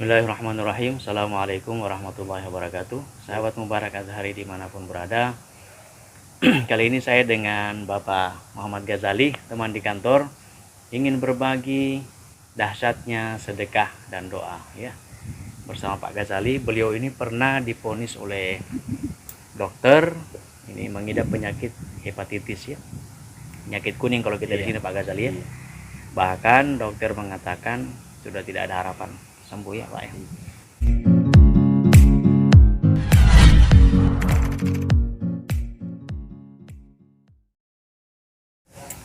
Bismillahirrahmanirrahim. Assalamualaikum warahmatullahi wabarakatuh. Sahabat Mubarak Azhari dimanapun berada. Kali ini saya dengan Bapak Muhammad Ghazali, teman di kantor, ingin berbagi dahsyatnya sedekah dan doa ya. Bersama Pak Ghazali, beliau ini pernah divonis oleh dokter ini mengidap penyakit hepatitis ya. Penyakit kuning kalau kita di sini Pak Ghazali ya. Bahkan dokter mengatakan sudah tidak ada harapan sembuh ya Pak ya.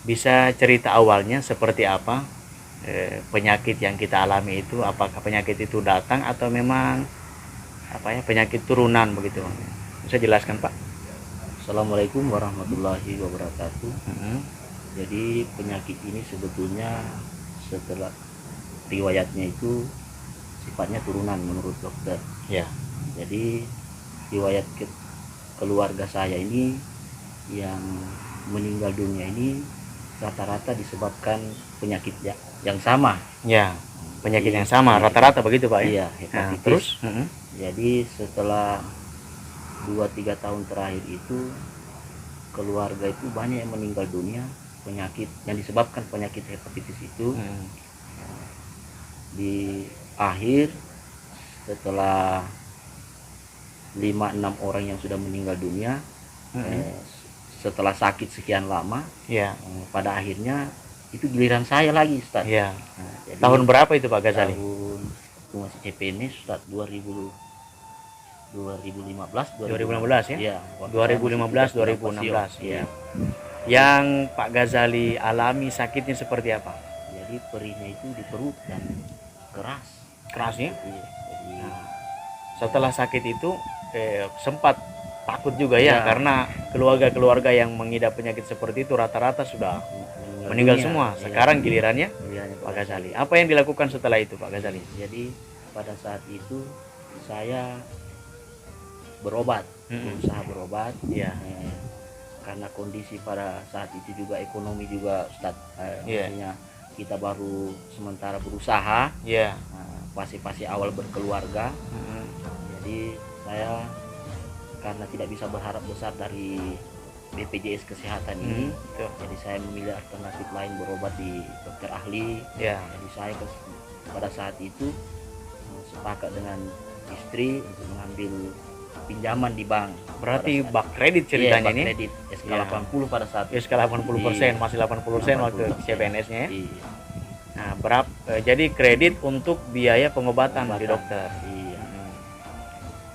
Bisa cerita awalnya seperti apa penyakit yang kita alami itu? Apakah penyakit itu datang atau memang penyakit turunan begitu? Bisa jelaskan Pak? Assalamualaikum warahmatullahi wabarakatuh. Jadi penyakit ini sebetulnya setelah riwayatnya itu sifatnya turunan menurut dokter. Ya. Jadi riwayat keluarga saya ini yang meninggal dunia ini rata-rata disebabkan penyakit yang sama. Ya. Penyakit yang sama rata-rata begitu Pak ya? Iya, hepatitis. Nah, terus? Jadi setelah 2-3 tahun terakhir itu keluarga itu banyak yang meninggal dunia penyakit yang disebabkan penyakit hepatitis itu. Di akhir setelah 5-6 orang yang sudah meninggal dunia setelah sakit sekian lama ya, pada akhirnya itu giliran saya lagi Ustaz ya. Jadi, tahun berapa itu Pak Ghazali? Tahun masih CPNS Ustaz 2015 ya? Ya, 2015 2016 ya. Yang Pak Ghazali alami sakitnya seperti apa? Jadi perihnya itu di perut dan kerasnya. Iya. Jadi, setelah sakit itu sempat takut juga ya, karena keluarga-keluarga yang mengidap penyakit seperti itu rata-rata sudah meninggal semua. Sekarang gilirannya Pak Ghazali. Apa yang dilakukan setelah itu Pak Ghazali? Jadi pada saat itu saya berobat, berusaha berobat ya, karena kondisi pada saat itu juga ekonomi juga Ustaz, maksudnya kita baru sementara berusaha pasti awal berkeluarga. Jadi saya karena tidak bisa berharap besar dari BPJS Kesehatan ini, jadi saya memilih alternatif lain berobat di dokter ahli. Jadi saya pada saat itu sepakat dengan istri untuk mengambil pinjaman di bank. Berarti bak kredit ceritanya ini? Kredit SK 80 pada saat itu. SK 80%, masih 80% waktu CPNS-nya ya. Nah, jadi kredit untuk biaya pengobatan di dokter.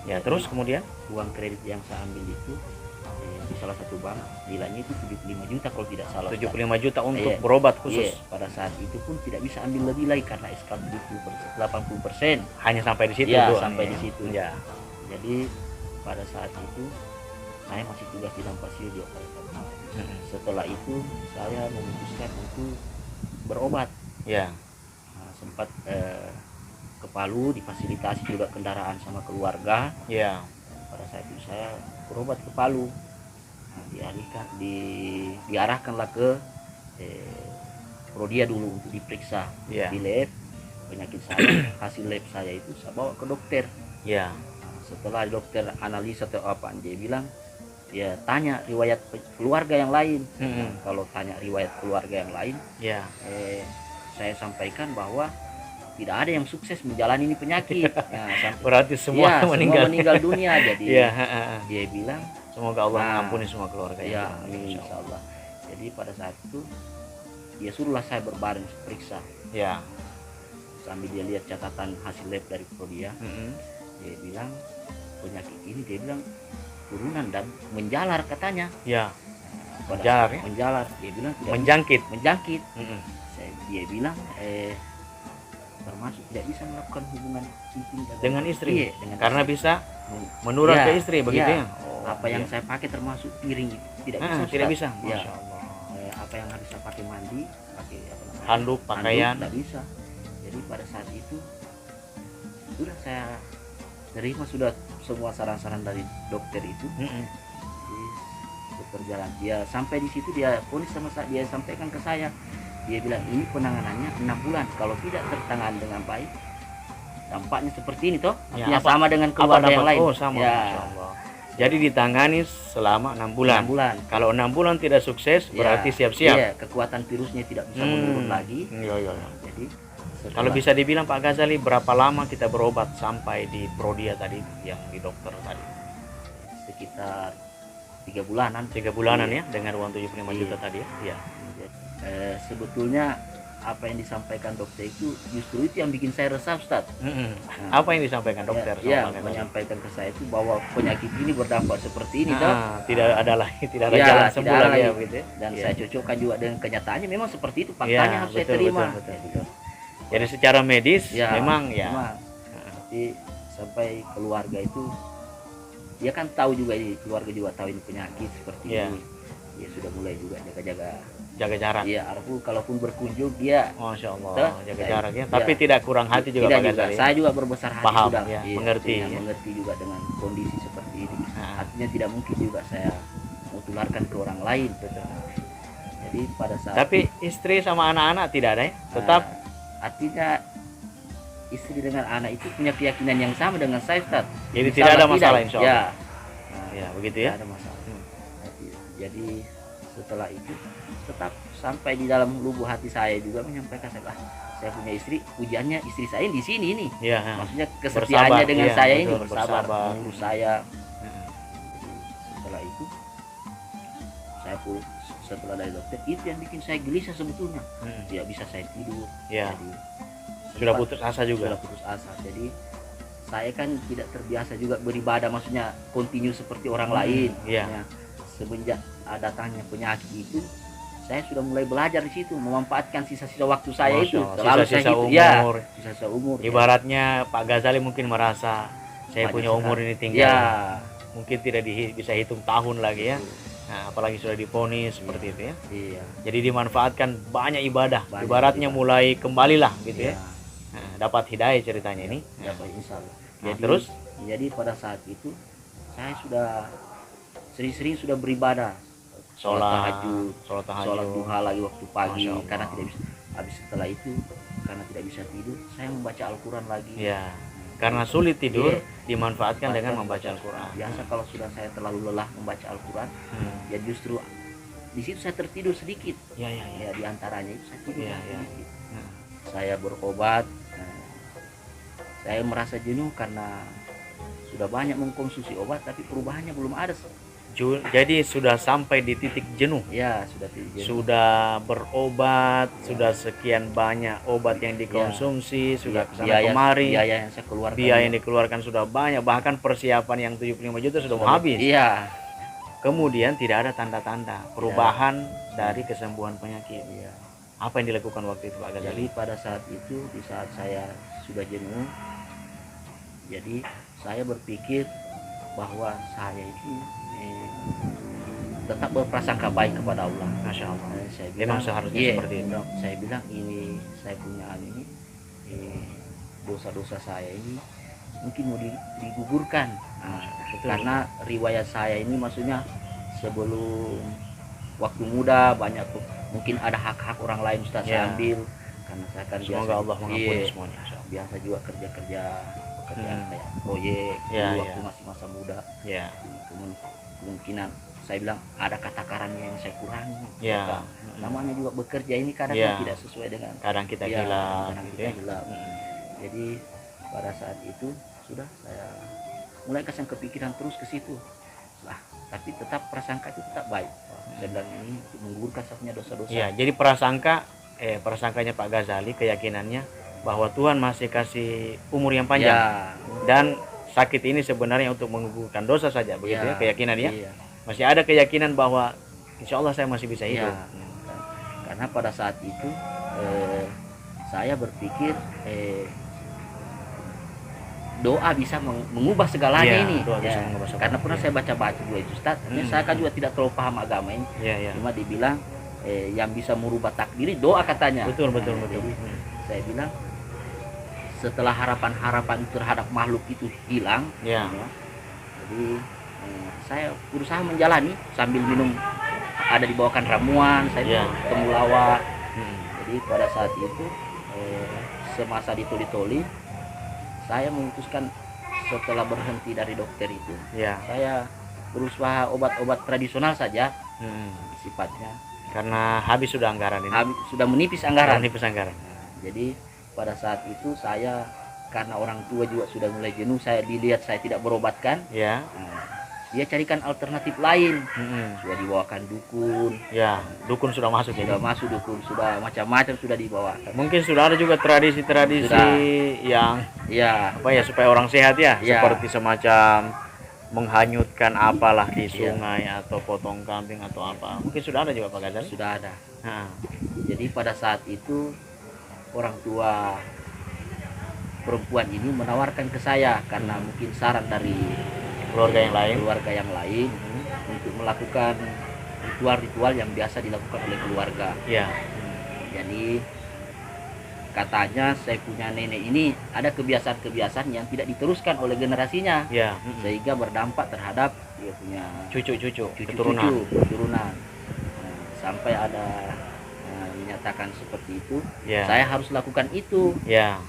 Ya, terus kemudian uang kredit yang saya ambil itu di salah satu bank nilainya itu 75 juta kalau tidak salah. 75 juta untuk berobat khusus. Pada saat itu pun tidak bisa ambil lebih lagi karena SK 80%. Hanya sampai di situ. Sampai di situ. Ya. Jadi pada saat itu saya masih tugas di Lampasio. Setelah itu saya memutuskan untuk berobat. Sempat ke Palu, difasilitasi juga kendaraan sama keluarga. Pada saat itu saya berobat ke Palu. Diarahkanlah ke Prodia dulu untuk diperiksa di lab penyakit saya. Hasil lab saya itu saya bawa ke dokter. Setelah dokter analisa atau apa, dia bilang tanya riwayat keluarga yang lain. Kalau tanya riwayat keluarga yang lain, saya sampaikan bahwa tidak ada yang sukses menjalani ini penyakit. Berarti semua meninggal dunia. Jadi dia bilang semoga Allah mengampuni semua keluarga. Insyaallah. Jadi pada saat itu dia suruhlah saya berbaring periksa. Sambil dia lihat catatan hasil lab dari Prodia. Dia bilang penyakit ini dia bilang turunan dan menjalar katanya. Menjalar. Dia bilang menjangkit. Dia bilang termasuk tidak bisa melakukan hubungan intim dengan istri, karena bisa menular ke istri begitu ya. Apa yang saya pakai termasuk piring tidak bisa. Masya Allah. Apa yang harus saya pakai mandi, pakai handuk, pakaian tidak bisa. Jadi pada saat itu sudah saya terima sudah semua saran-saran dari dokter itu. Berjalan dia sampai di situ, dia ponis sama saya, dia sampaikan ke saya, dia bilang ini penanganannya 6 bulan, kalau tidak tertangani dengan baik dampaknya seperti ini toh. Ya, Artinya sama dengan keluarga yang lain. Oh, sama. Ya. Masya Allah. Jadi ditangani selama 6 bulan. 6 bulan. Kalau 6 bulan tidak sukses, Ya, berarti siap-siap. Iya, kekuatan virusnya tidak bisa menurun lagi. Iya, iya. Jadi Kalau bisa dibilang Pak Ghazali, berapa lama kita berobat sampai di Prodia tadi yang di dokter tadi? sekitar 3 bulanan. 3 bulanan Iya. ya, dengan uang 75 juta tadi ya. Iya. Sebetulnya apa yang disampaikan dokter itu justru itu yang bikin saya resah, Ustaz. Apa yang disampaikan dokter? Ya, sama Pak Ghazali? menyampaikan ke saya itu bahwa penyakit ini berdampak seperti ini, toh. Tidak ada lagi, tidak ada Ya, jalan tidak sembuh ada lagi ya lagi. begitu ya. Dan Iya. saya cocokkan juga dengan kenyataannya, memang seperti itu faktanya, Ya, harus saya betul, terima. betul. Gitu. Jadi secara medis Ya, memang ya. memang. Tapi sampai keluarga itu dia kan tahu juga, keluarga juga tahu ini penyakit seperti Ya. ini. Dia sudah mulai juga jaga-jaga. Jaga jarak. Iya, kalaupun berkunjung dia Masya Allah, Tuh, jaga saya- jarak ya. iya. Tapi tidak kurang hati juga tidak Pak juga. Ghazali. Saya juga berbesar hati Paham, sudah. ya, Iya, mengerti, artinya ya. mengerti juga dengan kondisi seperti ini. Nah, Artinya tidak mungkin juga saya mau tularkan ke orang lain. Betul. Jadi pada saat tapi istri sama anak-anak tidak ada ya? Tetap artinya istri dengan anak itu punya keyakinan yang sama dengan saya, Ustaz. jadi Insya tidak ada Allah masalah tidak. insya Allah. Ya. Ya, begitu Tidak ya. ada masalah. Jadi setelah itu tetap sampai di dalam lubuk hati saya juga menyampaikan, saya punya istri, ujiannya istri saya di sini ini. Iya. Maksudnya kesetiaannya Bersabar, dengan iya, saya betul, ini bersabar bersabar. mengurus saya. Heeh. Setelah itu saya pun setelah dari dokter itu yang bikin saya gelisah sebetulnya. Hmm. Tidak bisa saya tidur. Ya. Jadi Sudah putus asa juga. sudah putus asa. Jadi saya kan tidak terbiasa juga beribadah, maksudnya kontinu seperti orang lain. Iya. Maksudnya semenjak datangnya penyakit itu, saya sudah mulai belajar di situ, memanfaatkan sisa-sisa waktu saya Masya itu. Allah, Selalu sisa-sisa saya gitu, umur. ya, sisa-sisa umur. Ibaratnya Pak Ghazali mungkin merasa saya Banyak punya sekali. umur ini tinggal. Ya. Mungkin tidak bisa hitung tahun lagi ya. Betul. Nah, apalagi sudah diponis seperti itu ya. Iya. Jadi dimanfaatkan banyak ibadah. Banyak Ibaratnya ibadah. mulai kembalilah gitu Iya. ya. Nah, dapat hidayah ceritanya ini. Dapat insya Allah. Nah, terus? Jadi pada saat itu saya sudah sering-sering sudah beribadah, Sholat sholat tahajud. duha lagi waktu pagi, Masya Allah. karena tidak bisa. Habis setelah itu karena tidak bisa tidur, saya membaca Al-Quran lagi. Ya. Karena sulit tidur, Iya. dimanfaatkan dengan membaca Al-Quran. Biasa kalau sudah saya terlalu lelah membaca Al-Quran, Hmm. ya justru di situ saya tertidur sedikit. Ya, ya, ya. Ya di antaranya itu saya tidur Iya, iya. sedikit. Nah, Saya berobat, saya merasa jenuh karena sudah banyak mengkonsumsi obat, tapi perubahannya belum ada. Jadi sudah sampai di titik jenuh. Ya sudah jenuh. Sudah berobat, sudah sekian banyak obat yang dikonsumsi, sudah kesana kemari, biaya yang saya keluarkan, biaya yang dikeluarkan sudah banyak, bahkan persiapan yang 75 juta sudah mau habis. Iya. Kemudian tidak ada tanda-tanda perubahan dari kesembuhan penyakit. Iya. Apa yang dilakukan waktu itu Pak Jadi Ghazali? pada saat itu, di saat saya sudah jenuh, jadi saya berpikir bahwa saya itu tetap berprasangka baik kepada Allah. Masya Allah. Saya Memang seharusnya seperti itu. Saya bilang ini saya punya ini dosa-dosa saya ini mungkin mau digugurkan. Betul. Karena riwayat saya ini maksudnya sebelum waktu muda banyak mungkin ada hak-hak orang lain Ustaz Ya. saya ambil, karena saya kan Semoga Allah mengampuni iya, semuanya. Masya Allah. biasa juga kerja Hmm. kayak proyek Ya, dulu ya. waktu masih masa muda. Ya. Kemungkinan saya bilang ada kata-katanya yang saya kurangi. Ya. Maka namanya juga bekerja ini kadang Ya. tidak sesuai dengan Kadang kita ya, gila, kadang gitu kita ya. gila. Jadi pada saat itu sudah saya mulai kasih kepikiran terus ke situ lah, tapi tetap prasangka itu tetap baik. Saya bilang ini untuk menggugurkan saya punya dosa-dosa. Iya, jadi prasangkanya Pak Ghazali, keyakinannya bahwa Tuhan masih kasih umur yang panjang Ya, dan sakit ini sebenarnya untuk menggugurkan dosa saja, begitu ya, keyakinannya. iya. Masih ada keyakinan bahwa insya Allah saya masih bisa hidup. Ya, karena pada saat itu saya berpikir doa bisa mengubah segalanya Iya, ini. doa bisa mengubah segalanya. Karena pernah saya baca-baca juga itu Ustaz. Saya kan juga tidak terlalu paham agama ini. Iya, iya. Cuma dibilang yang bisa merubah takdir doa katanya. Betul. Jadi, saya bilang setelah harapan-harapan terhadap makhluk itu hilang, Ya. jadi saya berusaha menjalani sambil minum, ada dibawakan ramuan, saya Ya. temulawak. Jadi pada saat itu semasa ditoli-toli saya memutuskan setelah berhenti dari dokter itu, Ya. saya berusaha obat-obat tradisional saja sifatnya, Karena habis sudah anggaran ini. sudah menipis anggaran. Menipis anggaran. Jadi pada saat itu saya, karena orang tua juga sudah mulai jenuh, saya dilihat saya tidak berobatkan, Ya. dia carikan alternatif lain. Mm-mm. Sudah dibawakan dukun, Ya, dukun sudah masuk ya. sudah masuk dukun, sudah macam-macam sudah dibawakan. Mungkin sudah ada juga tradisi-tradisi Sudah. yang Ya, apa ya, supaya orang sehat ya, Ya. seperti semacam menghanyutkan apalah di Ya. sungai atau potong kambing atau apa. Mungkin sudah ada juga Pak Ghazali. sudah ada. Nah, Jadi pada saat itu orang tua perempuan ini menawarkan ke saya karena mungkin saran dari keluarga yang lain. Untuk melakukan ritual-ritual yang biasa dilakukan oleh keluarga. Ya. Jadi katanya saya punya nenek ini ada kebiasaan-kebiasaan yang tidak diteruskan oleh generasinya, Ya. sehingga berdampak terhadap dia punya Cucu-cucu, keturunan. Nah, sampai ada menyatakan seperti itu, Ya. saya harus lakukan itu. Ya.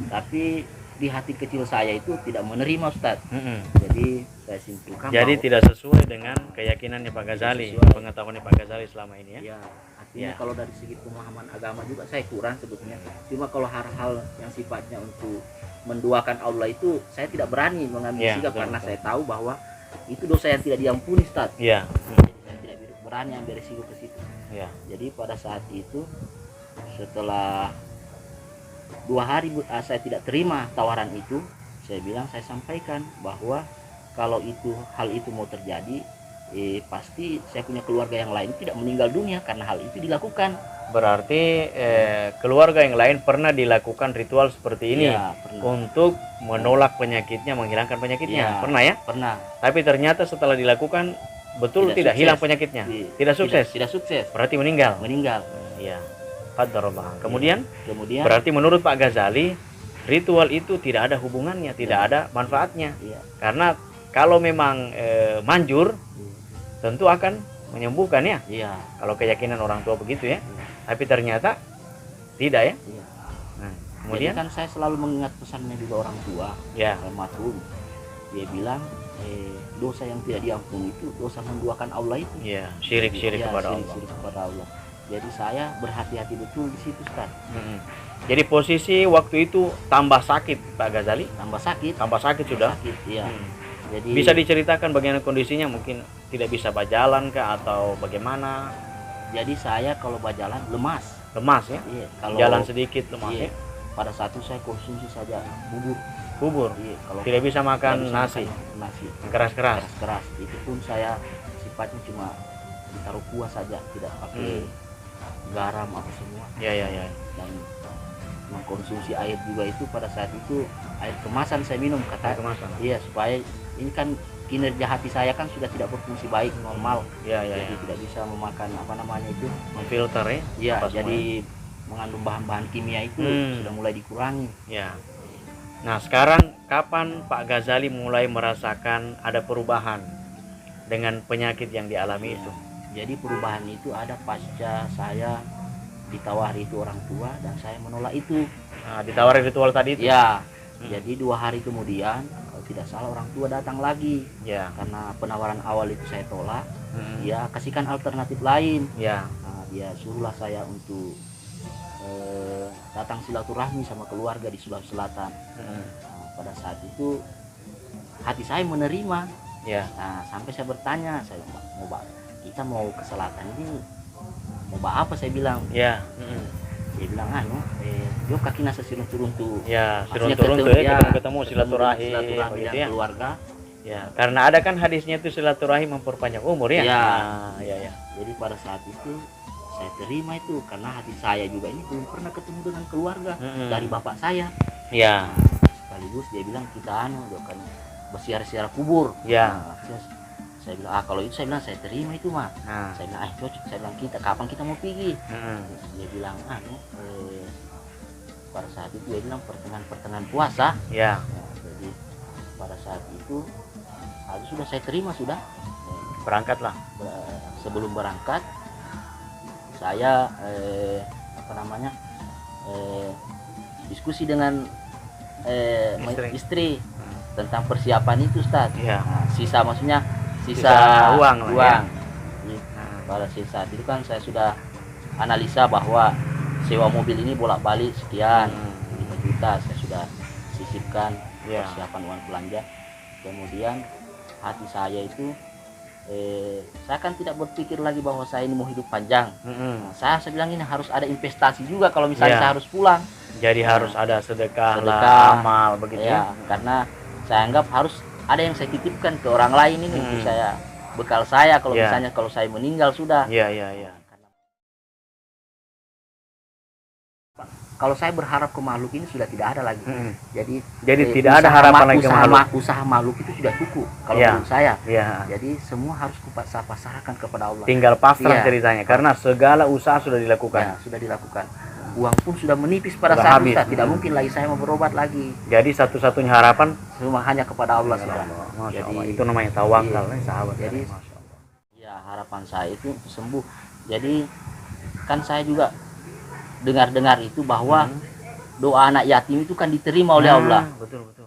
Tapi di hati kecil saya itu tidak menerima, Ustadz. Mm-mm. Jadi saya simpulkan Jadi bahwa, tidak sesuai dengan keyakinannya Pak Ghazali, sesuai. pengetahuannya Pak Ghazali selama ini ya. ya, artinya Ya. kalau dari segi pemahaman agama juga saya kurang sebetulnya. Cuma kalau hal-hal yang sifatnya untuk menduakan Allah itu saya tidak berani mengambil Ya, sikap betul, karena betul. saya tahu bahwa itu dosa yang tidak diampuni, Ustadz. Ya. Jadi saya tidak berani ambil risiko ke situ. Ya. Jadi pada saat itu setelah 2 hari saya tidak terima tawaran itu, saya bilang, saya sampaikan bahwa kalau hal itu mau terjadi, pasti saya punya keluarga yang lain tidak meninggal dunia karena hal itu dilakukan. Berarti keluarga yang lain pernah dilakukan ritual seperti ini Ya, pernah. untuk menolak penyakitnya, menghilangkan penyakitnya. Ya, Pernah ya? Pernah. Tapi ternyata setelah dilakukan betul Tidak tidak sukses. hilang penyakitnya. Tidak sukses. Tidak sukses. Berarti meninggal. Meninggal. Iya. Qadarullah. Kemudian Kemudian berarti menurut Pak Ghazali ritual itu tidak ada hubungannya, tidak ada manfaatnya. iya, Karena kalau memang manjur iya, tentu akan menyembuhkan ya. iya, Kalau keyakinan orang tua begitu ya. iya, Tapi ternyata tidak ya. iya. Nah, Jadi kemudian kan saya selalu mengingat pesannya juga orang tua, ya. almarhum. Dia bilang dosa yang tidak diampuni itu dosa menduakan Allah itu. Ya, syirik-syirik Ya, kepada Allah. syirik kepada Allah. Jadi saya berhati-hati betul di situ, Ustaz. Mm-mm. Jadi posisi waktu itu tambah sakit Pak Ghazali, Tambah sakit. tambah sakit sudah. Sakit, iya. Hmm. Jadi Bisa diceritakan bagaimana kondisinya, mungkin tidak bisa berjalan kah atau bagaimana? jadi saya kalau berjalan lemas. Lemas ya, Iya, kalau jalan sedikit lemas iya, ya. pada saat itu saya konsumsi saja bubur. Bubur, Iya, kalau tidak bisa makan tidak bisa nasi makan nasi keras-keras. keras. Itu pun saya sifatnya cuma ditaruh kuah saja, tidak pakai garam apa semua. Ya ya ya. Dan mengkonsumsi air juga itu pada saat itu air kemasan saya minum, kata Kemasan. iya, supaya ini kan kinerja hati saya kan sudah tidak berfungsi baik normal, Ya ya jadi ya. tidak bisa memakan apa namanya itu, Memfilter ya. iya, apa jadi mengandung bahan-bahan kimia itu sudah mulai dikurangi. Ya. Nah, sekarang kapan Pak Ghazali mulai merasakan ada perubahan dengan penyakit yang dialami Iya. itu? Jadi perubahan itu ada pasca saya ditawari itu orang tua dan saya menolak itu. Nah, ditawari ritual tadi itu? Ya, jadi 2 hari kemudian kalau tidak salah orang tua datang lagi. Ya. Karena penawaran awal itu saya tolak, Mm-mm. dia kasihkan alternatif lain. Ya. Nah, dia suruhlah saya untuk datang silaturahmi sama keluarga di Sulawesi Selatan. Mm-mm. Nah, pada saat itu hati saya menerima. Ya. Nah, sampai saya bertanya, saya kita mau ke selatan ini mau apa, saya bilang. Ya. Mm-mm. Dia bilang yuk kaki nasa turun tuh. Ya, Maksudnya turun tuh ya, ketemu ketemu silaturahim silaturahmi begitu dan ya. keluarga. Ya, karena ada kan hadisnya itu silaturahim memperpanjang umur ya. Ya. Nah, ya ya. Jadi pada saat itu saya terima itu karena hati saya juga ini belum pernah ketemu dengan keluarga dari bapak saya. Ya. Sekaligus dia bilang kita kan bersiar-siar kubur. Ya. Nah, saya bilang kalau itu, saya bilang saya terima itu mah. Nah. Saya bilang cocok, saya bilang kapan kita mau pergi. Mm-mm. Dia bilang pada saat itu dia bilang pertengahan puasa. Ya. Nah, jadi pada saat itu sudah saya terima sudah. Berangkatlah. Sebelum berangkat diskusi dengan istri tentang persiapan itu Ustaz. Iya. Nah, sisa maksudnya Sisa uang lah, uang. ya. Pada saat itu kan saya sudah analisa bahwa sewa mobil ini bolak-balik sekian 5 juta saya sudah sisipkan Ya. persiapan uang belanja. Kemudian hati saya itu saya kan tidak berpikir lagi bahwa saya ini mau hidup panjang. Nah, saya bilang ini harus ada investasi juga kalau misalnya Ya. saya harus pulang. Jadi harus ada sedekah, Sedekah. amal begitu ya. Karena saya anggap harus ada yang saya titipkan ke orang lain ini untuk saya bekal saya kalau Ya. misalnya kalau saya meninggal sudah. Iya, iya, iya. Kalau saya berharap ke makhluk ini sudah tidak ada lagi. Jadi tidak ada harapan lagi ke makhluk. Usaha makhluk itu sudah cukup kalau Ya. menurut saya. Iya. Jadi semua harus saya pasrahkan kepada Allah. Tinggal pasrah Iya. ceritanya karena segala usaha sudah dilakukan. Ya, sudah dilakukan. Uang pun sudah menipis pada Sudah saat habis. Ustaz. Tidak mungkin lagi saya mau berobat lagi. Jadi satu-satunya harapan Semua hanya kepada Allah sudah. Masya Jadi Allah. Itu namanya tawakal iya. sahabat. Jadi Masya Allah. ya harapan saya itu untuk sembuh. Jadi kan saya juga dengar-dengar itu bahwa doa anak yatim itu kan diterima oleh Allah. Betul, betul.